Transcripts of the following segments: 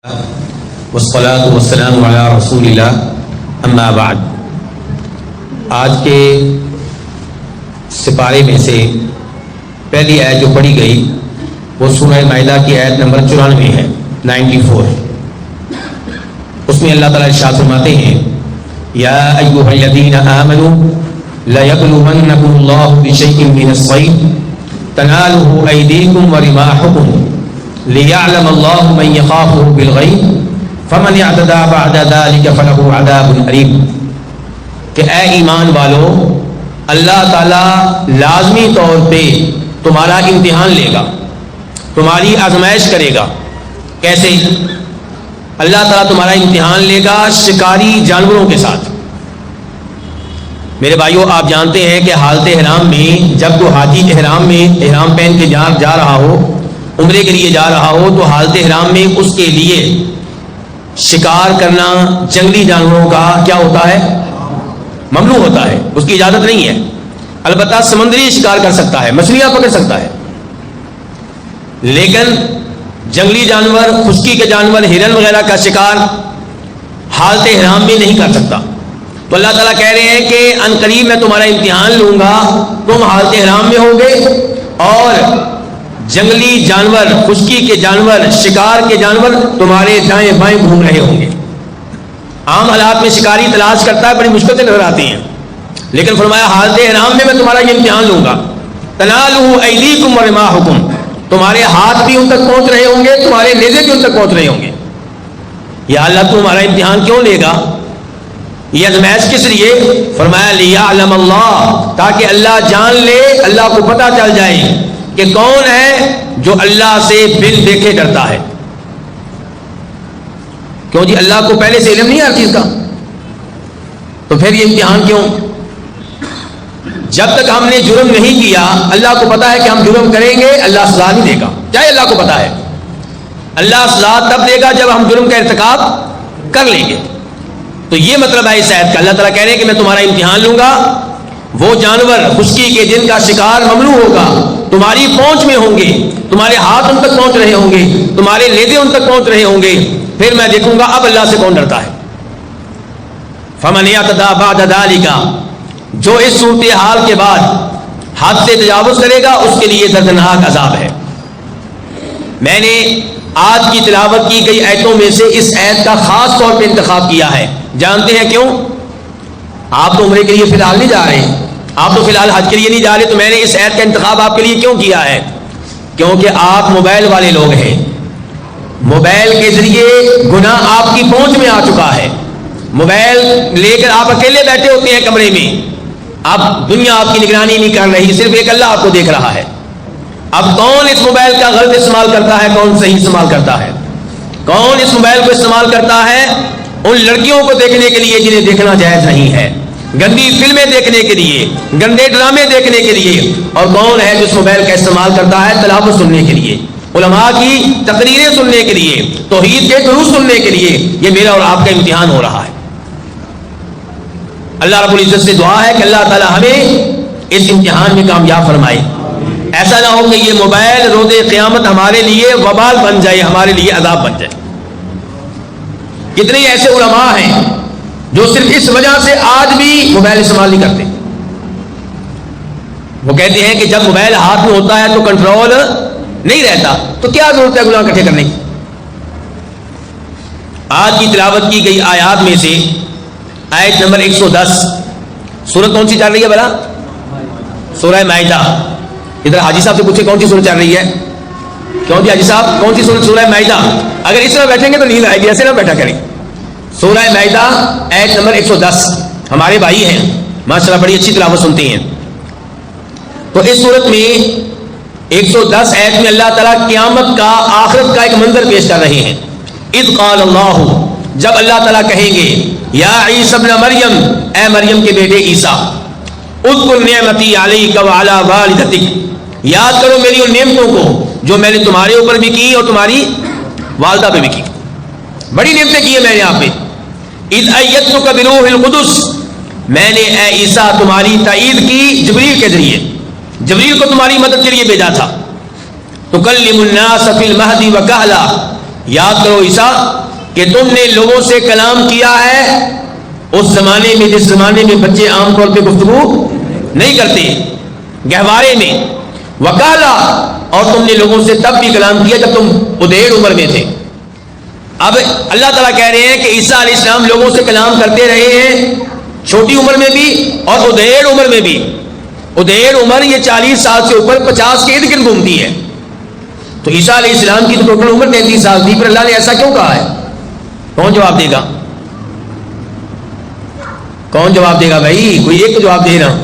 والصلاة والسلام علی رسول اللہ اما بعد۔ آج کے سپارے میں سے پہلی آیت جو پڑھی گئی وہ سورہ مائدہ کی آیت نمبر 94 ہے، 94۔ اس میں اللہ تعالیٰ ارشاد فرماتے ہیں یا ایھا الذین آمنوا لیبلونکم اللہ بشیء من الصید تنالہ ایدیکم ورماحکم لیعلم اللہ من یخافہ بالغیب فمن اعتدی بعد ذلک فلہ عذاب علیم۔ کہ اے ایمان والو، اللہ تعالیٰ لازمی طور پہ تمہارا امتحان لے گا، تمہاری آزمائش کرے گا۔ کیسے؟ اللہ تعالیٰ تمہارا امتحان لے گا شکاری جانوروں کے ساتھ۔ میرے بھائیوں، آپ جانتے ہیں کہ حالت احرام میں جب کوئی حاجی احرام پہن کے جا رہا ہو، عمرے کے لیے جا رہا ہو، تو حالت احرام میں اس کے لیے شکار کرنا جنگلی جانوروں کا کیا ہوتا ہے؟ ممنوع ہوتا ہے، اس کی اجازت نہیں ہے۔ البتہ سمندری شکار کر سکتا ہے، مچھلیاں پکڑ سکتا ہے، لیکن جنگلی جانور، خشکی کے جانور، ہرن وغیرہ کا شکار حالت احرام میں نہیں کر سکتا۔ تو اللہ تعالیٰ کہہ رہے ہیں کہ ان قریب میں تمہارا امتحان لوں گا، تم حالت احرام میں ہوگے اور جنگلی جانور، خشکی کے جانور، شکار کے جانور تمہارے دائیں بائیں گھوم رہے ہوں گے۔ عام حالات میں شکاری تلاش کرتا ہے، بڑی مشکل سے نظر آتی ہیں، لیکن فرمایا حالت احرام میں تمہارا یہ امتحان لوں گا۔ تنالہ ایدیکم ورماحکم، تمہارے ہاتھ بھی ان تک پہنچ رہے ہوں گے، تمہارے نیزے بھی ان تک پہنچ رہے ہوں گے۔ یا اللہ تمہارا امتحان کیوں لے گا؟ یہ آزمائش کس لیے؟ فرمایا لیعلم اللہ، تاکہ اللہ جان لے، اللہ کو پتہ چل جائے کہ کون ہے جو اللہ سے بن دیکھے ڈرتا ہے۔ کیوں جی؟ اللہ کو پہلے سے علم نہیں ہر چیز کا، تو پھر یہ امتحان کیوں؟ جب تک ہم نے جرم نہیں کیا، اللہ کو پتا ہے کہ ہم جرم کریں گے، اللہ سزا نہیں دے گا، چاہے اللہ کو پتا ہے۔ اللہ سزا تب دے گا جب ہم جرم کا ارتکاب کر لیں گے۔ تو یہ مطلب ہے اس آیت کا۔ اللہ تعالیٰ کہہ رہے ہیں کہ میں تمہارا امتحان لوں گا، وہ جانور خشکی کے جن کا شکار ممنوع ہوگا تمہاری پہنچ میں ہوں گے، تمہارے ہاتھ ان تک پہنچ رہے ہوں گے، تمہارے نیزے ان تک پہنچ رہے ہوں گے، پھر میں دیکھوں گا اب اللہ سے کون ڈرتا ہے۔ فمن اعتدی بعد ذلک، جو اس صورتحال کے بعد حد سے تجاوز کرے گا اس کے لیے دردناک عذاب ہے۔ میں نے آج کی تلاوت کی گئی آیتوں میں سے اس آیت کا خاص طور پہ انتخاب کیا ہے۔ جانتے ہیں کیوں؟ آپ تو عمرے کے لیے فی الحال نہیں جا رہے، آپ تو فی الحال حج کے لیے نہیں جا رہے، تو میں نے اس آیت کا انتخاب آپ کے لیے کیوں کیا ہے؟ کیونکہ آپ موبائل والے لوگ ہیں، موبائل کے ذریعے گناہ آپ کی پہنچ میں آ چکا ہے۔ موبائل لے کر آپ اکیلے بیٹھے ہوتے ہیں کمرے میں، اب دنیا آپ کی نگرانی نہیں کر رہی، صرف ایک اللہ آپ کو دیکھ رہا ہے۔ اب کون اس موبائل کا غلط استعمال کرتا ہے، کون صحیح استعمال کرتا ہے؟ کون اس موبائل کو استعمال کرتا ہے ان لڑکیوں کو دیکھنے کے لیے جنہیں دیکھنا جائز نہیں ہے، گندی فلمیں دیکھنے کے لیے، گندے ڈرامے دیکھنے کے لیے، اور کون ہے جو اس موبائل کا استعمال کرتا ہے تلاوت سننے کے لیے، علماء کی تقریریں سننے کے لیے، توحید کے دروس سننے کے لیے۔ یہ میرا اور آپ کا امتحان ہو رہا ہے۔ اللہ رب العزت سے دعا ہے کہ اللہ تعالی ہمیں اس امتحان میں کامیاب فرمائے۔ ایسا نہ ہو کہ یہ موبائل روز قیامت ہمارے لیے وبال بن جائے، ہمارے لیے عذاب بن جائے۔ کتنے ایسے علماء ہیں جو صرف اس وجہ سے آج بھی موبائل استعمال نہیں کرتے۔ وہ کہتے ہیں کہ جب موبائل ہاتھ میں ہوتا ہے تو کنٹرول نہیں رہتا، تو کیا ضرورت ہے گناہ اکٹھے کرنے کی۔ آج کی تلاوت کی گئی آیات میں سے آیت نمبر 110، سورت کون سی چل رہی ہے بھلا؟ سورہ مائدہ۔ ادھر حاجی صاحب سے پوچھے کون سی سورت چل رہی ہے؟ کیوں جی حاجی صاحب کون سی سورت؟ سورہ مائدہ۔ اگر اس طرح بیٹھیں گے تو نیند آئے گی، ایسے نہ بیٹھا کریں۔ سورہ مائدہ آیت نمبر 110۔ ہمارے بھائی ہیں ماشاءاللہ، بڑی اچھی تلاوت سنتے ہیں۔ تو اس صورت میں 110 آیت میں اللہ تعالیٰ قیامت کا، آخرت کا ایک منظر پیش کر رہے ہیں۔ اذ قال اللہ، جب اللہ تعالیٰ کہیں گے یا عیسی ابن مریم، اے مریم کے بیٹے عیسیٰ، اذکر نعمتی علیک وعلی والدتک، یاد کرو میری ان نعمتوں کو جو میں نے تمہارے اوپر بھی کی اور تمہاری والدہ پہ بھی کی، بڑی نعمتیں کی ہیں میں نے آپ پہ۔ اذ ایدتک بروح القدس، میں نے اے عیسیٰ تمہاری تائید کی جبریل کے ذریعے، جبریل کو تمہاری مدد کے لیے بھیجا تھا۔ تکلم الناس فی المہد وکہلا، یاد کرو عیسیٰ کہ تم نے لوگوں سے کلام کیا ہے اس زمانے میں جس زمانے میں بچے عام طور پہ گفتگو نہیں کرتے، گہوارے میں، وکالا، اور تم نے لوگوں سے تب بھی کلام کیا جب تم ادھیڑ عمر میں تھے۔ اب اللہ تعالیٰ کہہ رہے ہیں کہ عیسیٰ علیہ السلام لوگوں سے کلام کرتے رہے ہیں چھوٹی عمر میں بھی اور ادھیڑ عمر میں بھی۔ ادھیڑ عمر یہ 40 سال سے اوپر 50 کے ارد گرد گھومتی ہے، تو عیسیٰ علیہ السلام کی تو ٹوٹل عمر 33 سال تھی، پھر اللہ نے ایسا کیوں کہا ہے؟ کون جواب دے گا؟ کون جواب دے گا بھائی؟ کوئی ایک جواب دے رہا۔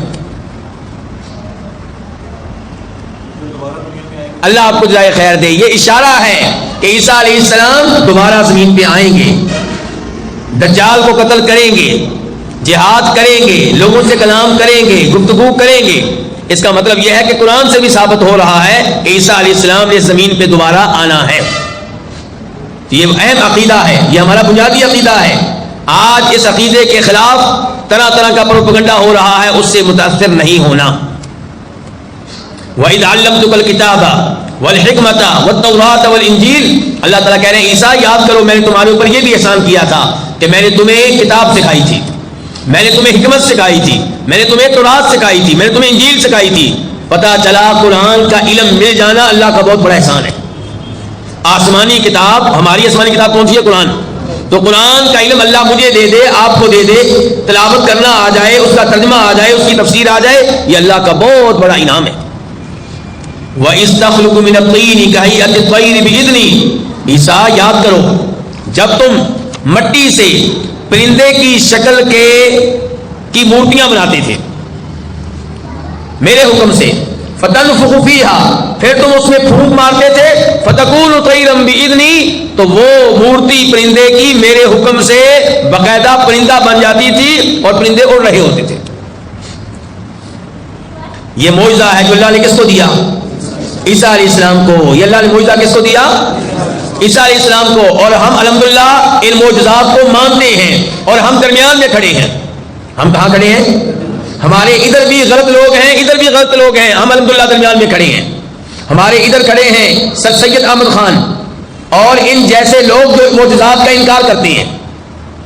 اللہ آپ کو جزائے خیر دے۔ یہ اشارہ ہے کہ عیسیٰ علیہ السلام دوبارہ زمین پہ آئیں گے، دجال کو قتل کریں گے، جہاد کریں گے، لوگوں سے کلام کریں گے، گفتگو کریں گے۔ اس کا مطلب یہ ہے کہ قرآن سے بھی ثابت ہو رہا ہے کہ عیسیٰ علیہ السلام نے زمین پہ دوبارہ آنا ہے۔ یہ اہم عقیدہ ہے، یہ ہمارا بنیادی عقیدہ ہے۔ آج اس عقیدے کے خلاف طرح طرح کا پروپیگنڈا ہو رہا ہے، اس سے متاثر نہیں ہونا۔ وَإِذْ عَلَّمْتُكَ الْكِتَابَ وَالْحِكْمَةَ وَالتَّوْرَاةَ وَالْإِنْجِيلَ، اللہ تعالیٰ کہہ رہے ہیں عیسیٰ یاد کرو میں نے تمہارے اوپر یہ بھی احسان کیا تھا کہ میں نے تمہیں کتاب سکھائی تھی، میں نے تمہیں حکمت سکھائی تھی، میں نے تمہیں تورات سکھائی تھی، میں نے تمہیں انجیل سکھائی تھی۔ پتہ چلا قرآن کا علم مل جانا اللہ کا بہت بڑا احسان ہے۔ آسمانی کتاب، ہماری آسمانی کتاب کون سی ہے؟ قرآن۔ تو قرآن کا علم اللہ مجھے دے دے، آپ کو دے دے، تلاوت کرنا آ جائے، اس کا ترجمہ آ جائے، اس کی تفسیر آ جائے، یہ اللہ کا بہت بڑا انعام ہے۔ وَإِذْ تَخْلُقُ مِنَ الطِّينِ كَهَيْئَةِ الطَّيْرِ بِإِذْنِي، عیسیٰ یاد کرو جب تم مٹی سے پرندے کی شکل کی مورتیاں بناتے تھے میرے حکم سے، فَتَنْفُخُ فِيهَا، پھر تم اس میں پھونک مارتے تھے، فَتَكُونُ طَيْرًا بِإِذْنِي، تو وہ مورتی پرندے کی میرے حکم سے باقاعدہ پرندہ بن جاتی تھی اور پرندے اڑ رہے ہوتے تھے۔ یہ معجزہ ہے جو اللہ نے کس کو دیا؟ عیسیٰ علیہ السلام کو۔ یہ اللہ نے معجزہ کس کو دیا؟ عیسیٰ علیہ السلام کو۔ اور ہم الحمدللہ ان معجزات کو مانتے ہیں اور ہم درمیان میں کھڑے ہیں۔ ہم کہاں کھڑے ہیں؟ ہمارے ادھر بھی غلط لوگ ہیں، ادھر بھی غلط لوگ ہیں، ہم الحمدللہ درمیان میں کھڑے ہیں۔ ہمارے ادھر کھڑے ہیں سر سید احمد خان اور ان جیسے لوگ جو معجزات کا انکار کرتے ہیں،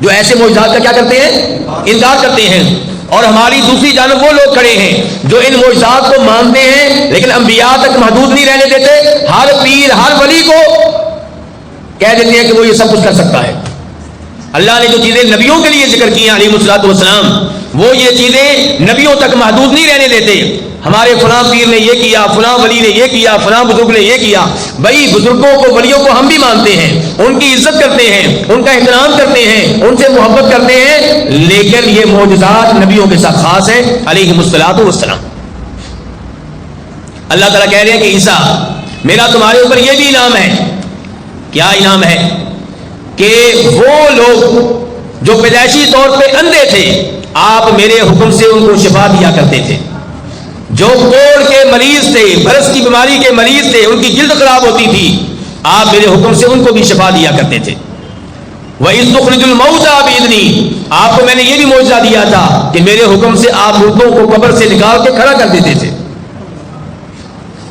جو ایسے معجزات کا کیا کرتے ہیں؟ انکار کرتے ہیں۔ اور ہماری دوسری جانب وہ لوگ کھڑے ہیں جو ان معجزات کو مانتے ہیں لیکن انبیاء تک محدود نہیں رہنے دیتے، ہر پیر ہر ولی کو کہہ دیتے ہیں کہ وہ یہ سب کچھ کر سکتا ہے۔ اللہ نے جو چیزیں نبیوں کے لیے ذکر کی ہیں علیہ الصلوۃ والسلام، وہ یہ چیزیں نبیوں تک محدود نہیں رہنے دیتے۔ ہمارے فلاں پیر نے یہ کیا، فلاں ولی نے یہ کیا، فلاں بزرگ نے یہ کیا۔ بھائی بزرگوں کو، ولیوں کو ہم بھی مانتے ہیں، ان کی عزت کرتے ہیں، ان کا احترام کرتے ہیں، ان سے محبت کرتے ہیں، لیکن یہ معجزات نبیوں کے ساتھ خاص ہیں علیہ الصلوۃ والسلام۔ اللہ تعالیٰ کہہ رہے ہیں کہ عیسیٰ میرا تمہارے اوپر یہ بھی انعام ہے۔ کیا انعام ہے؟ کہ وہ لوگ جو پیدائشی طور پہ اندھے تھے، آپ میرے حکم سے ان کو شفا دیا کرتے تھے۔ جو کوڑ کے مریض تھے، برس کی بیماری کے مریض تھے، ان کی جلد خراب ہوتی تھی، آپ میرے حکم سے ان کو بھی شفا دیا کرتے تھے۔ وَإِذْ تُخْرِجُ الْمَوْتَىٰ بِإِذْنِي، آپ کو میں نے یہ بھی معجزہ دیا تھا کہ میرے حکم سے آپ مردوں کو قبر سے نکال کے کھڑا کر دیتے تھے۔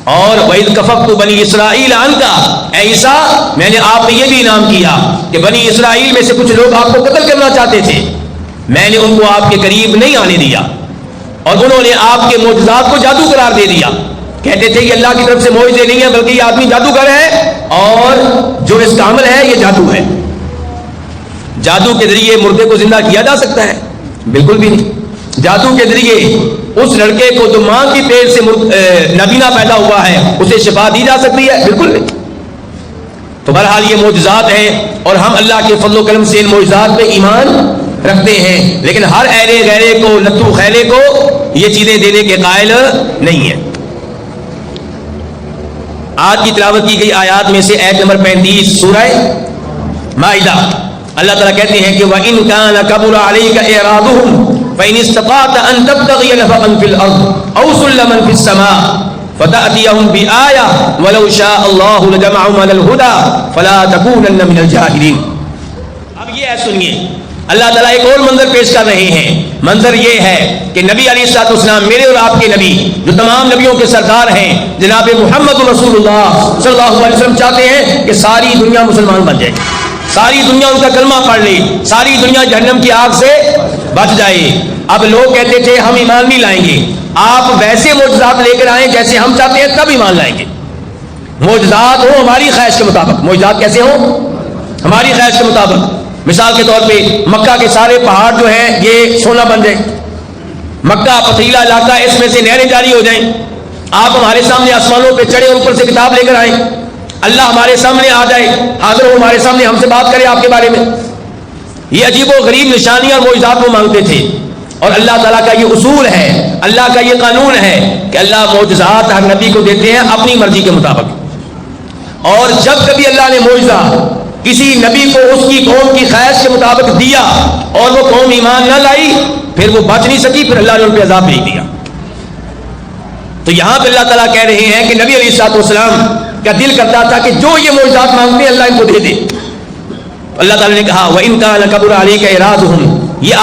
اور وَإِذْ كَفَفْتُ بَنِي إِسْرَائِيلَ عَنْكَ، اے عیسیٰ میں نے آپ پہ یہ بھی انعام کیا کہ بنی اسرائیل میں سے کچھ لوگ آپ کو قتل کرنا چاہتے تھے، میں نے ان کو آپ کے قریب نہیں آنے دیا، اور انہوں نے آپ کے معجزات کو جادو قرار دے دیا۔ کہتے تھے یہ اللہ کی طرف سے معجزے نہیں ہے بلکہ یہ آدمی جادوگر ہے، اور جو اس کا عمل ہے یہ جادو ہے۔ جادو کے ذریعے مردے کو زندہ کیا جا سکتا ہے؟ بالکل بھی نہیں۔ جادو کے ذریعے اس لڑکے کو جو ماں کی پیٹ سے نابینا پیدا ہوا ہے اسے شفا دی جا سکتی ہے؟ بالکل نہیں۔ تو بہرحال یہ معجزات ہیں اور ہم اللہ کے فضل و کرم سے ان معجزات پہ ایمان رکھتے ہیں، لیکن ہر ایرے غیرے کو، لتو خیلے کو یہ چیزیں دینے کے قائل نہیں ہیں۔ آج کی تلاوت کی گئی آیات میں سے آیت نمبر 35 سورہ مائدہ، اللہ تعالیٰ کہتے ہیں کہ وَإِن كَانَ كَبُرَ عَلَيْكَ إِعْرَاضُهُمْ فَإِنِ اسْتَطَعْتَ أَن تَبْتَغِيَ نَفَقًا فِي الْأَرْضِ أَوْ سُلَّمًا فِي السَّمَاءِ فَتَأْتِيَهُمْ بِآيَةٍ وَلَوْ شَاءَ اللَّهُ لَجَمَعَهُمْ عَلَى الْهُدَىٰ فَلَا تَكُونَنَّ مِنَ الْجَاهِلِينَ۔ اب یہ ہے سنیے اللہ تعالیٰ ایک اور منظر پیش کر رہے ہیں. منظر یہ ہے کہ نبی علیہ الصلوۃ والسلام میرے اور آپ کے نبی جو تمام نبیوں کے سردار ہیں جناب محمد رسول اللہ صلی اللہ علیہ وسلم چاہتے ہیں کہ ساری دنیا مسلمان بن جائے, ساری دنیا ان کا کلمہ پڑھ لے, ساری دنیا جہنم کی آگ سے بچ جائے. اب لوگ کہتے تھے ہم ایمان نہیں لائیں گے, آپ ویسے معجزات لے کر آئیں جیسے ہم چاہتے ہیں تب ایمان لائیں گے. معجزات ہوں ہماری خواہش کے مطابق. معجزات کیسے ہوں؟ ہماری خواہش کے مطابق. مثال کے طور پہ مکہ کے سارے پہاڑ جو ہیں یہ سونا بن جائے, مکہ پتھریلا علاقہ, اس میں سے نہریں جاری ہو جائیں, آپ ہمارے سامنے آسمانوں پہ چڑھے, اوپر سے کتاب لے کر آئیں, اللہ ہمارے سامنے آ جائے, حاضر ہو ہمارے سامنے, ہم سے بات کرے آپ کے بارے میں. یہ عجیب و غریب نشانیاں اور معجزات وہ مانگتے تھے. اور اللہ تعالیٰ کا یہ اصول ہے, اللہ کا یہ قانون ہے کہ اللہ معجزات ہر نبی کو دیتے ہیں اپنی مرضی کے مطابق. اور جب کبھی اللہ نے معجزہ کسی نبی کو اس کی قوم کی خواہش کے مطابق دیا اور وہ قوم ایمان نہ لائی, پھر وہ بچ نہیں سکی, پھر اللہ نے ان پہ عذاب بھیج دیا. تو یہاں پہ اللہ تعالیٰ کہہ رہے ہیں کہ نبی علیہ الصلوۃ والسلام کا دل کرتا تھا کہ جو یہ معجزات مانگتے ہیں اللہ ان کو دے دے. اللہ تعالیٰ نے کہا وَإِن كَانَ كَبُرَ عَلَيْكَ إِعْرَاضُهُمْ, یہ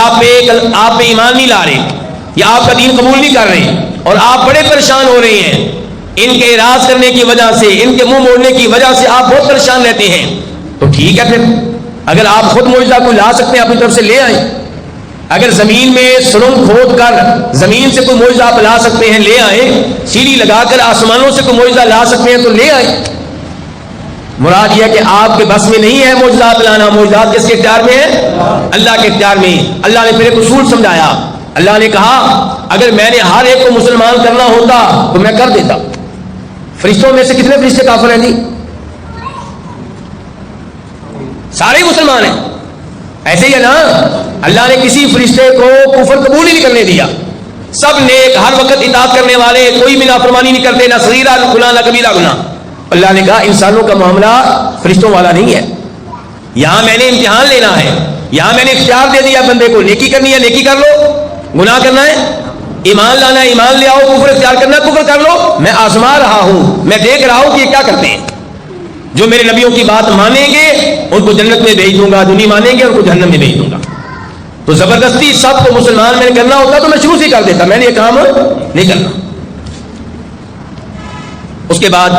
آپ پہ ایمان نہیں لا رہے, یہ آپ کا دین قبول نہیں کر رہے اور آپ بڑے پریشان ہو رہے ہیں. ان کے اعراض کرنے کی وجہ سے, ان کے منہ موڑنے کی وجہ سے آپ بہت پریشان رہتے ہیں. تو ٹھیک ہے, پھر اگر آپ خود معجزہ کو لا سکتے ہیں اپنی طرف سے لے آئیں. اگر زمین میں سرنگ کھود کر زمین سے کوئی معجزہ آپ لا سکتے ہیں لے آئیں, سیڑھی لگا کر آسمانوں سے کوئی معجزہ لا سکتے ہیں تو لے آئیں. مراد یہ ہے کہ آپ کے بس میں نہیں ہے معجزات لانا. معجزات کس کے اختیار میں ہے؟ اللہ کے اختیار میں. اللہ نے پھر ایک اصول سمجھایا. اللہ نے کہا اگر میں نے ہر ایک کو مسلمان کرنا ہوتا تو میں کر دیتا. فرشتوں میں سے کتنے فرشتے کافر ہیں جی؟ سارے مسلمان ہیں. ایسے ہی ہے نا, اللہ نے کسی فرشتے کو کفر قبول ہی نہیں کرنے دیا. سب نیک, ہر وقت اطاعت کرنے والے, کوئی بھی نافرمانی نہیں کرتے, نہ صغیرہ گناہ نہ کبیرہ گناہ. اللہ نے کہا انسانوں کا معاملہ فرشتوں والا نہیں ہے. یہاں میں نے امتحان لینا ہے, یہاں میں نے اختیار دے دیا بندے کو, نیکی کرنی ہے نیکی کر لو, گناہ کرنا ہے ایمان لانا ہے ایمان لے آؤ, کفر اختیار کرنا ہے کفر کر لو. میں آزما رہا ہوں, میں دیکھ رہا ہوں کہ یہ کیا کرتے ہیں. جو میرے نبیوں کی بات مانیں گے ان کو جنت میں بھیج دوں گا, جو نہیں مانیں گے ان کو جہنم میں بھیج دوں گا. تو زبردستی سب کو مسلمان میں نے کرنا ہوتا تو میں شروع سے کر دیتا, میں نے یہ کام نہیں کرنا. اس کے بعد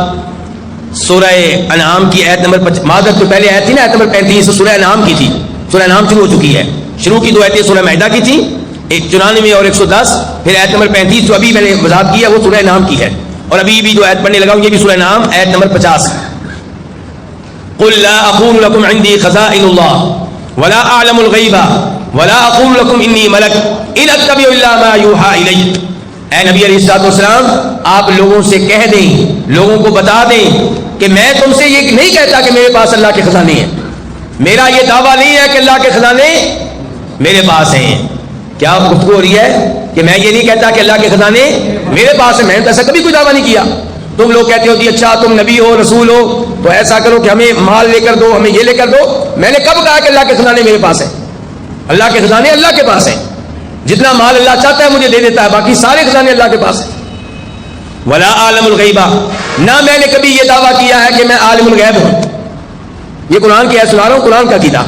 سورہ انعام کی آیت نمبر معذرت تو پہلے آیت تھی نا, آیت نمبر 35 سورہ انعام کی تھی. سورہ انعام شروع ہو چکی ہے. شروع کی 2 آیتیں سورہ مائدہ کی تھی, 94 اور 110. پھر آیت نمبر 35 جو ابھی میں نے وضاحت کی ہے وہ سورہ انعام کی ہے. اور ابھی بھی جو آیت پڑھنے لگا ہوں یہ بھی سورہ انعام آیت نمبر 50. قل لا اقول لكم عندي خزائن الله ولا اعلم الغيب ولا اقول لكم اني ملك ان اتبع الا ما يوحى الي. اے نبی علیہ الصلوۃ والسلام آپ لوگوں سے کہہ دیں, لوگوں کو بتا دیں کہ میں تم سے یہ نہیں کہتا کہ میرے پاس اللہ کے خزانے ہیں. میرا یہ دعویٰ نہیں ہے کہ اللہ کے خزانے میرے پاس ہیں. کیا گفتگو ہو رہی ہے کہ میں یہ نہیں کہتا کہ اللہ کے خزانے میرے پاس ہیں. میں نے تو ایسا کبھی کوئی دعویٰ نہیں کیا. تم لوگ کہتے ہو جی اچھا تم نبی ہو رسول ہو تو ایسا کرو کہ ہمیں مال لے کر دو, ہمیں یہ لے کر دو. میں نے کب کہا کہ اللہ کے خزانے میرے پاس ہیں؟ اللہ کے خزانے اللہ کے پاس ہیں. جتنا مال اللہ چاہتا ہے مجھے دے دیتا ہے, باقی سارے خزانے اللہ کے پاس ہیں. ولا عالم الغیبہ, نہ میں نے کبھی یہ دعویٰ کیا ہے کہ میں عالم الغیب ہوں. یہ قرآن کی سنا رہا ہوں, قرآن کا عقیدہ.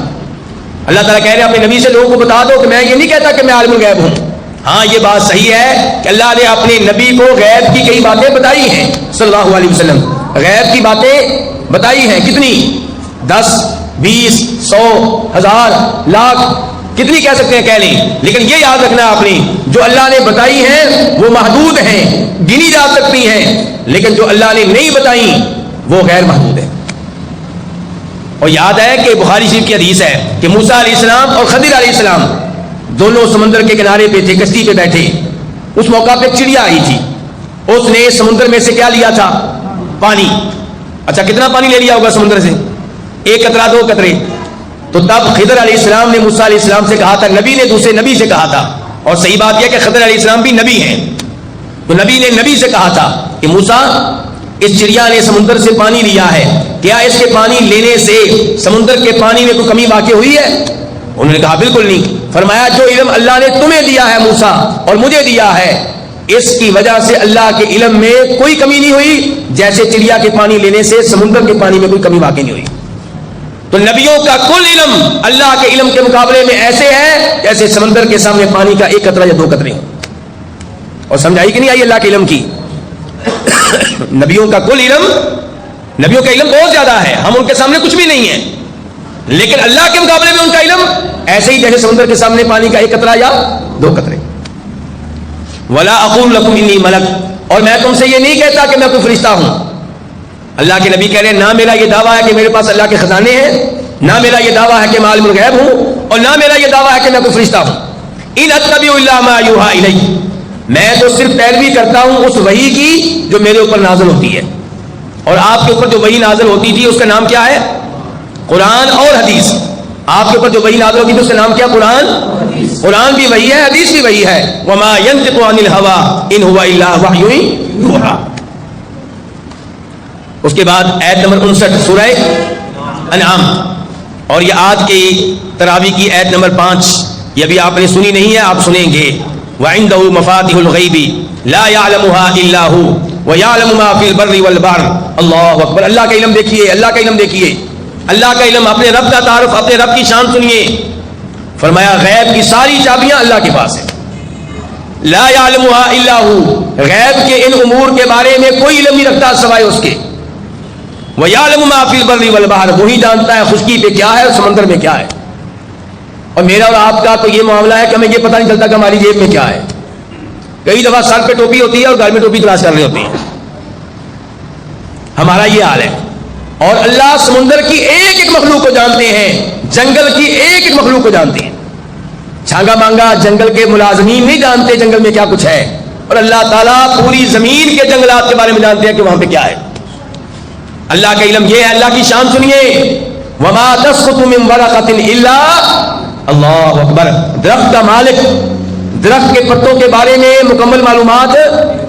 اللہ تعالیٰ کہہ رہے ہیں اپنے نبی سے لوگوں کو بتا دو کہ میں یہ نہیں کہتا کہ میں عالم الغیب ہوں. ہاں یہ بات صحیح ہے کہ اللہ نے اپنے نبی کو غیب کی کئی باتیں بتائی ہیں صلی اللہ علیہ وسلم. غیب کی باتیں بتائی ہیں کتنی؟ 10 20 100 1000 لاکھ کتنی کہہ سکتے ہیں کہہ لیں. لیکن یہ یاد رکھنا آپ نے جو اللہ نے بتائی ہیں وہ محدود ہیں, گنی جا سکتی ہیں, لیکن جو اللہ نے نہیں بتائی وہ غیر محدود ہے. اور یاد ہے کہ بخاری شریف کی حدیث ہے کہ موسیٰ علیہ السلام اور خضر علیہ السلام دونوں سمندر کے کنارے پہ تھے, کشتی پہ بیٹھے. اس موقع پہ ایک چڑیا آئی تھی, اس نے سمندر میں سے کیا لیا تھا؟ پانی. اچھا کتنا پانی لے لیا ہوگا سمندر سے؟ 1 قطرہ 2 قطرے. تو تب خضر علیہ السلام نے موسیٰ علیہ السلام سے کہا تھا, نبی نے دوسرے نبی سے کہا تھا, اور صحیح بات یہ کہ خضر علیہ السلام بھی نبی ہیں, تو نبی نے نبی سے کہا تھا کہ موسیٰ اس چڑیا نے سمندر سے پانی لیا ہے, کیا اس کے پانی لینے سے سمندر کے پانی میں کوئی کمی واقع ہوئی ہے؟ انہوں نے کہا بالکل نہیں. فرمایا جو علم اللہ نے تمہیں دیا ہے موسیٰ اور مجھے دیا ہے, اس کی وجہ سے اللہ کے علم میں کوئی کمی نہیں ہوئی, جیسے چڑیا کے پانی لینے سے سمندر کے پانی میں کوئی کمی واقع نہیں ہوئی. تو نبیوں کا کل علم اللہ کے علم کے مقابلے میں ایسے ہے جیسے سمندر کے سامنے پانی کا ایک قطرہ یا دو قطرے. اور سمجھائی کہ نہیں آئی اللہ کے علم کی؟ نبیوں کا کل علم، نبیوں کا علم بہت زیادہ ہے، ہم ان کے سامنے کچھ بھی نہیں ہیں، لیکن اللہ کے مقابلے میں ان کا علم ایسے ہی جیسے سمندر کے سامنے پانی کا ایک قطرہ یا دو قطرے. ولا اقول لکم انی ملک، اور میں تم سے یہ نہیں کہتا کہ میں کوئی فرشتہ ہوں. اللہ کے نبی کہہ رہے ہیں نہ میرا یہ دعویٰ ہے کہ میرے پاس اللہ کے خزانے ہیں، نہ میرا یہ دعویٰ ہے کہ میں عالم الغیب ہوں، اور نہ میرا یہ دعویٰ ہے کہ میں کوئی فرشتہ ہوں. ان اتبع الا ما یوحی الی، میں تو صرف پیروی کرتا ہوں اس وحی کی جو میرے اوپر نازل ہوتی ہے. اور آپ کے اوپر جو وحی نازل ہوتی تھی اس کا نام کیا ہے؟ قرآن اور حدیث. آپ کے اوپر جو وحی نازل ہوتی تھی اس کا نام کیا؟ قرآن. قرآن بھی وحی ہے، حدیث بھی وحی ہے. وما ينطق عن الهوى ان هو الا وحی یوحی. اس کے بعد آیت نمبر 59 سورہ انعام، اور یہ آج کی تراویح کی آیت نمبر 5. یہ بھی آپ نے سنی نہیں ہے، آپ سنیں گے. وعنده مفاتيح الغیب لا يعلمها الا هو ويعلم ما في البر والبحر. اللہ اکبر. اللہ کا علم دیکھیے، اللہ کا علم دیکھیے، اللہ کا علم. اپنے رب کا تعارف، اپنے رب کی شان سنیے. فرمایا غیب کی ساری چابیاں اللہ کے پاس ہیں. لا يعلمها الا هو، غیب کے ان امور کے بارے میں کوئی علم نہیں رکھتا سوائے اس کے. وَيَعْلَمُ مَا فِي الْبَرِّ وَالْبَحْرِ، وہی جانتا ہے خشکی پہ کیا ہے اور سمندر میں کیا ہے. اور میرا اور آپ کا تو یہ معاملہ ہے کہ ہمیں یہ پتہ نہیں چلتا کہ ہماری جیب میں کیا ہے. کئی دفعہ سر پہ ٹوپی ہوتی ہے اور گھر میں ٹوپی تلاش کر رہی ہوتی ہے. ہمارا یہ حال ہے. اور اللہ سمندر کی ایک ایک مخلوق کو جانتے ہیں، جنگل کی ایک ایک مخلوق کو جانتے ہیں. چھانگا مانگا جنگل کے ملازمین نہیں جانتے جنگل میں کیا کچھ ہے، اور اللہ تعالیٰ پوری زمین کے جنگلات کے بارے میں جانتے ہیں کہ وہاں پہ کیا ہے. اللہ کا علم یہ ہے. اللہ کی شان سنیے. وما تسقط من ورقۃ الا، اللہ اکبر. درخت کا مالک درخت کے پتوں کے بارے میں مکمل معلومات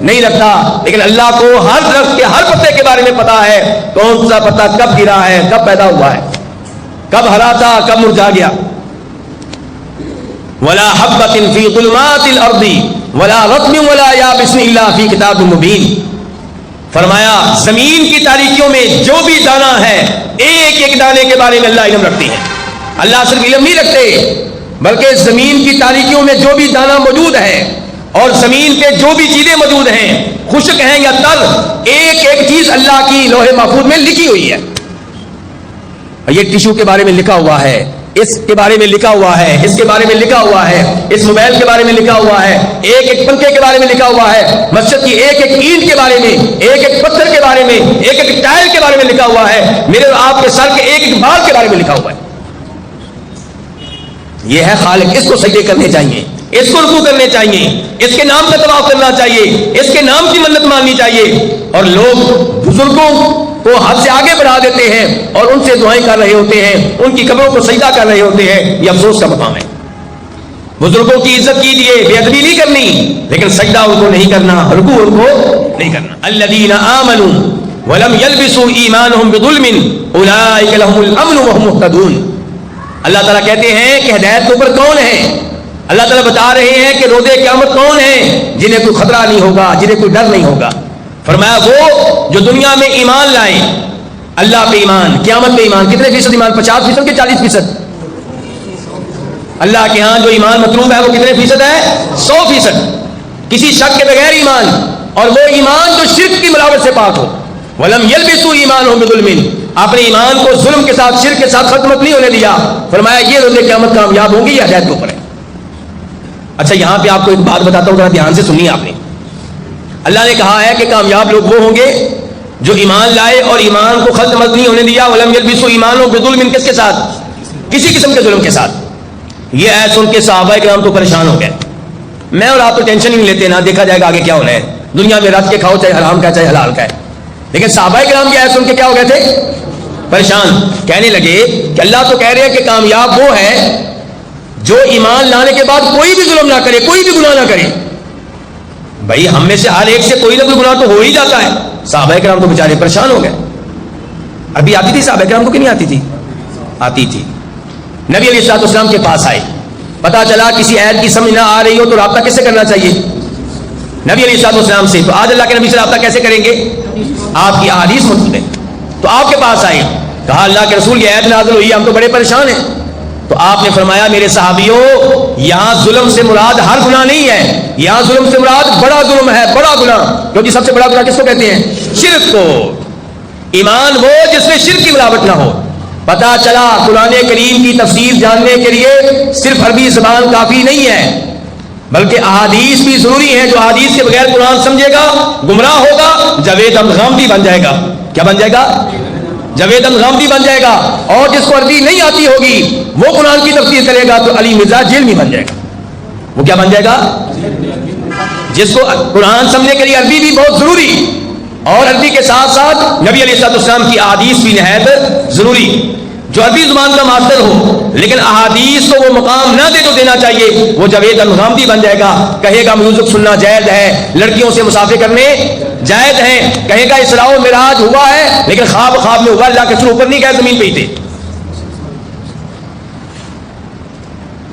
نہیں رکھتا، لیکن اللہ کو ہر درخت کے ہر پتے کے بارے میں پتا ہے. کون سا پتا کب گرا ہے، کب پیدا ہوا ہے، کب ہرا تھا، کب مرجھا گیا. ولا حبۃ فی ظلمات الارض ولا رطب ولا یابس الا فی کتاب مبین. فرمایا زمین کی تاریکیوں میں جو بھی دانہ ہے، ایک ایک دانے کے بارے میں اللہ علم رکھتے ہیں. اللہ صرف علم نہیں رکھتے بلکہ زمین کی تاریکیوں میں جو بھی دانہ موجود ہے اور زمین پہ جو بھی چیزیں موجود ہیں، خشک ہیں یا تر، ایک ایک چیز اللہ کی لوح محفوظ میں لکھی ہوئی ہے. یہ ٹشو کے بارے میں لکھا ہوا ہے، اس کے بارے میں لکھا ہوا ہے، اس کے بارے میں لکھا ہوا ہے، اس موبائل کے بارے میں لکھا ہوا ہے، ایک ایک پنکھے کے بارے میں لکھا ہوا ہے، مسجد کی ایک ایک اینٹ کے بارے میں، ایک ایک پتھر کے بارے میں، ایک ایک ٹائل کے بارے میں لکھا ہوا ہے، میرے اور آپ کے سر کے ایک ایک بال کے بارے میں لکھا ہوا ہے. یہ ہے خالق. اس کو سجدے کرنے چاہیے، اس کو رکوع کرنے چاہیے، اس کے نام کا طواف کرنا چاہیے، اس کے نام کی منت ماننی چاہیے. اور لوگ بزرگوں کو حد سے آگے بڑھا دیتے ہیں اور ان سے دعائیں کر رہے ہوتے ہیں، ان کی قبروں کو سجدہ کر رہے ہوتے ہیں. یہ افسوس کا مقام ہے. بزرگوں کی عزت کیجیے، بے ادبی نہیں کرنی، لیکن سجدہ ان کو نہیں کرنا، رکوع ان کو نہیں کرنا. الذین آمنوا ولم يلبسوا ایمانهم بظلم اولئک لهم الامن وهم مهتدون. اللہ تعالیٰ کہتے ہیں کہ ہدایت کے اوپر کون ہے. اللہ تعالیٰ بتا رہے ہیں کہ روزے قیامت کون ہیں جنہیں کوئی خطرہ نہیں ہوگا، جنہیں کوئی ڈر نہیں ہوگا. فرمایا وہ جو دنیا میں ایمان لائے، اللہ پہ ایمان، قیامت پہ ایمان. کتنے فیصد ایمان؟ 50% کے 40%؟ اللہ کے ہاں جو ایمان مطلوب ہے وہ کتنے فیصد ہے؟ 100%. کسی شک کے بغیر ایمان، اور وہ ایمان جو شرک کی ملاوٹ سے پاک ہو. وَلَمْ يَلْبِسُوا إِيمَانَهُم بِظُلْمٍ، اپنے ایمان کو ظلم کے ساتھ، شرک کے ساتھ ختم نہیں ہونے دیا. فرمایا یہ روز قیامت کامیاب ہوں گی. یہ ہدایت کے اوپر ہے. اچھا یہاں پہ آپ کو ایک بات بتاتا ہوں، ذرا دھیان سے سنیے. آپ نے اللہ نے کہا ہے کہ کامیاب لوگ وہ ہوں گے جو ایمان لائے اور ایمان کو ختم نہیں ہونے دیا. وَلَمْ يَلْبِسُوا إِيمَانَهُم بِظُلْمٍ، کس کے ساتھ؟ کسی قسم کے ظلم کے ساتھ. یہ ایت سن کے صحابہ کرام تو پریشان ہو گئے. میں اور آپ تو ٹینشن ہی نہیں لیتے نا، دیکھا جائے گا آگے کیا ہونا ہے. دنیا میں رات کے کھاؤ، چاہے حرام کا چاہے حلال کا ہے. لیکن صحابہ کرام کی ایت سن کے کیا ہو گئے تھے؟ پریشان. کہنے لگے کہ اللہ تو کہہ رہے ہیں کہ کامیاب وہ ہے جو ایمان لانے کے بعد کوئی بھی ظلم نہ کرے، کوئی بھی گناہ نہ کرے. بھائی ہم میں سے ہر ایک سے کوئی نہ کوئی گناہ تو ہو ہی جاتا ہے. صحابہ کرام تو بیچارے پریشان ہو گئے. ابھی آتی تھی صحابہ کرام کو کہ نہیں آتی تھی؟ آتی تھی. نبی علیہ الصلوۃ والسلام کے پاس آئے، پتا چلا کسی ایت کی سمجھ نہ آ رہی ہو تو رابطہ کس سے کرنا چاہیے؟ نبی علیہ الصلوۃ والسلام سے. تو آج اللہ کے نبی سے رابطہ کیسے کریں گے؟ آپ کی احادیث موجود ہے. تو آپ کے پاس آئے کہا اللہ کے رسول یہ آیت نازل ہوئی ہم تو بڑے پریشان ہیں. تو آپ نے فرمایا میرے صحابیوں یہاں ظلم سے مراد ہر گناہ نہیں ہے, یہاں ظلم سے مراد بڑا ظلم ہے, بڑا گناہ. کیونکہ سب سے بڑا گناہ کس کو کہتے ہیں؟ شرک کو. ایمان وہ جس میں شرک کی ملاوٹ نہ ہو. پتا چلا قرآن کریم کی تفسیر جاننے کے لیے صرف عربی زبان کافی نہیں ہے, بلکہ احادیث بھی ضروری ہیں. جو احادیث کے بغیر قرآن سمجھے گا گمراہ ہوگا, جاوید الغامدی بن جائے گا. کیا بن جائے گا؟ جاوید الغامدی بن جائے گا. اور جس کو عربی نہیں آتی ہوگی وہ قرآن کی تفسیر کرے گا تو علی مرزا جیلمی بن جائے گا. وہ کیا بن جائے گا؟ جس کو قرآن سمجھنے کے لیے عربی بھی بہت ضروری, اور عربی کے ساتھ ساتھ نبی علیہ الصلوۃ والسلام کی احادیث بھی نہایت ضروری. جو عربی زبان کا ماسٹر ہو لیکن احادیث کو وہ مقام نہ دے تو دینا چاہیے, وہ جاوید الغامدی بن جائے گا. کہے گا میوزک سننا جائز ہے, لڑکیوں سے مسافر کرنے جائز ہیں. کہے گا اسراء و معراج ہوا ہے لیکن خواب میں ہوا, اللہ کے رسول اوپر نہیں گئے زمین پہ ہی تھے.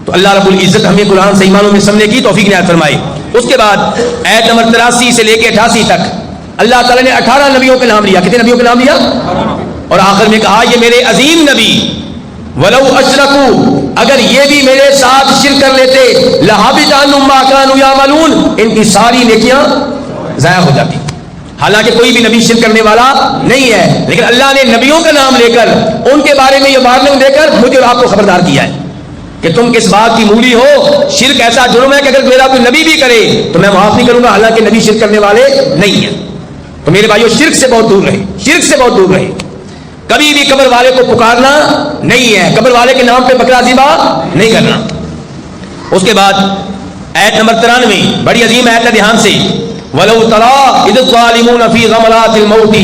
تو اللہ رب العزت ہمیں قرآن صحیح معنوں میں سمجھنے کی توفیق عنایت فرمائے. اس کے بعد آیت نمبر 83 سے لے کے 88 تک اللہ تعالیٰ نے 18 نبیوں کے نام لیا. کتنے نبیوں کے نام لیا؟ اور آخر میں کہا یہ میرے عظیم نبی ولو اشرکوا, اگر یہ بھی میرے ساتھ شرک کر لیتے لحبط عنہم ما كانوا يعملون, ان کی ساری نیکیاں ضائع ہو جاتی. حالانکہ کوئی بھی نبی شرک کرنے والا نہیں ہے, لیکن اللہ نے نبیوں کا نام لے کر ان کے بارے میں یہ وارننگ دے کر مجھے اور آپ کو خبردار کیا ہے کہ تم کس بات کی مولی ہو. شرک ایسا جرم ہے کہ اگر میرا کوئی نبی بھی کرے تو میں معاف نہیں کروں گا, حالانکہ نبی شرک کرنے والے نہیں ہیں. تو میرے بھائیو شرک سے بہت دور رہے, شرک سے بہت دور رہے. کبھی بھی قبر والے کو پکارنا نہیں ہے, قبر والے کے نام پہ بکرا ذبح نہیں کرنا. اس کے بعد آیت نمبر 93 بڑی عظیم آیت ہے, دھیان سے. وَلَوْ تَرَىٰ إِذِ الظَّالِمُونَ فِي غَمَرَاتِ الْمَوْتِ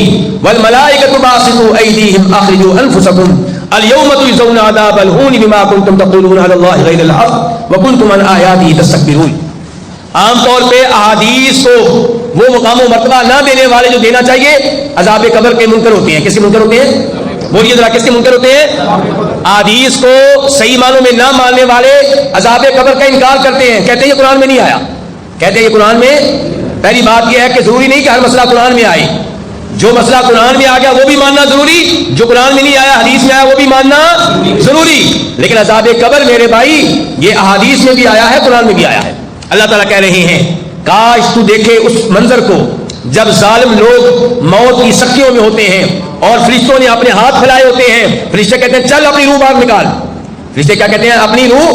وَالْمَلَائِكَةُ بَاسِطُو أَيْدِيهِمْ أَخْرِجُوا أَنفُسَكُمْ الْيَوْمَ تُجْزَوْنَ عَذَابَ الْهُونِ بِمَا كُنتُمْ تَقُولُونَ عَلَى اللَّهِ غَيْرَ الْحَقِّ وَكُنتُمْ عَنْ آيَاتِهِ تَسْتَكْبِرُونَ. عام طور پہ احادیث کو وہ مقام و مرتبہ نہ دینے والے جو دینا چاہیے عذاب قبر کے منکر ہوتے ہیں. کس کے منکر ہوتے ہیں؟ بولیے ذرا, کس کے منکر ہوتے ہیں؟ احادیث کو صحیح معنوں میں نہ ماننے والے عذاب قبر کا انکار کرتے ہیں, کہتے ہیں یہ قرآن میں نہیں آیا, کہتے ہیں یہ قرآن میں. پہلی بات یہ ہے کہ ضروری نہیں کہ ہر مسئلہ قرآن میں آئے. جو مسئلہ قرآن میں آ گیا وہ بھی ماننا ضروری, جو قرآن میں نہیں آیا حدیث میں آیا وہ بھی ماننا ضروری. لیکن عذاب قبر میرے بھائی یہ احادیث میں بھی آیا ہے, قرآن میں بھی آیا ہے. اللہ تعالیٰ کہہ رہے ہیں کاش تو دیکھے اس منظر کو جب ظالم لوگ موت کی سختیوں میں ہوتے ہیں اور فرشتوں نے اپنے ہاتھ پھیلائے ہوتے ہیں. فرشتے کہتے ہیں چل اپنی روح باہر نکال. فرشتے کیا کہتے ہیں؟ اپنی روح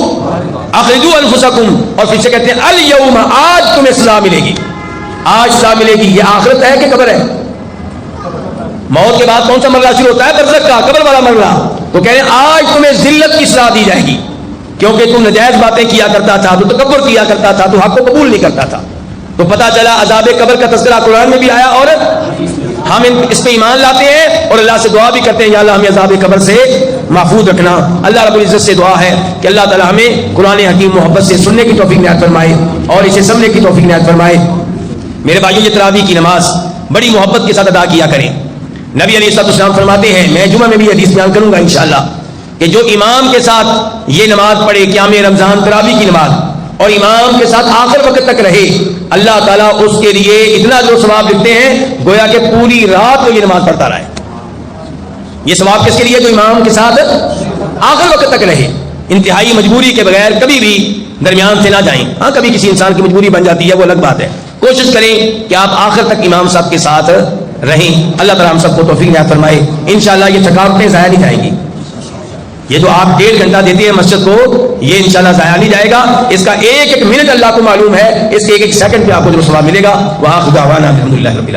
اخرجوا انفسکم. اور فرشتے کہتے ہیں الیوم, آج تمہیں سزا ملے گی, آج سزا ملے گی. یہ آخرت ہے کہ قبر ہے؟ موت کے بعد کون سا مرحلہ شروع ہوتا ہے؟ برزخ کا, قبر والا مرحلہ. تو کہہ رہے ہیں آج تمہیں ذلت کی سزا دی جائے گی, کیونکہ تم نجائز باتیں کیا کرتا تھا, تو تکبر کیا کرتا تھا, تو حق کو قبول نہیں کرتا تھا. تو پتا چلا عذاب قبر کا تذکرہ قرآن میں بھی آیا اور ہم اس پہ ایمان لاتے ہیں اور اللہ سے دعا بھی کرتے ہیں یا اللہ ہمیں عذاب قبر سے محفوظ رکھنا. اللہ رب العزت سے دعا ہے کہ اللہ تعالی ہمیں قرآن حکیم محبت سے سننے کی توفیق عنایت فرمائے اور اسے سمجھنے کی توفیق عنایت فرمائے. میرے بھائیوں یہ تراویح کی نماز بڑی محبت کے ساتھ ادا کیا کریں. نبی علیہ الصلوۃ والسلام فرماتے ہیں, میں جمعہ میں بھی حدیث بیان کروں گا انشاءاللہ, کہ جو امام کے ساتھ یہ نماز پڑھے قیام رمضان تراویح کی نماز اور امام کے ساتھ آخر وقت تک رہے, اللہ تعالیٰ اس کے لیے اتنا جو ثواب لکھتے ہیں گویا کہ پوری رات وہ یہ نماز پڑھتا رہے. یہ ثواب کس کے لیے؟ جو امام کے ساتھ آخر وقت تک رہے. انتہائی مجبوری کے بغیر کبھی بھی درمیان سے نہ جائیں. ہاں کبھی کسی انسان کی مجبوری بن جاتی ہے, وہ الگ بات ہے. کوشش کریں کہ آپ آخر تک امام صاحب کے ساتھ رہیں. اللہ تعالیٰ ہم سب کو توفیق عنایت فرمائے. انشاءاللہ یہ تھکاوٹیں ضائع نہیں جائیں گی. یہ جو آپ 1.5 گھنٹہ دیتے ہیں مسجد کو, یہ انشاءاللہ ضائع نہیں جائے گا. اس کا ایک ایک منٹ اللہ کو معلوم ہے, اس کے ایک ایک سیکنڈ پہ آپ کو جو ثواب ملے گا. وآخر دعوانا الحمدللہ رب العالمین.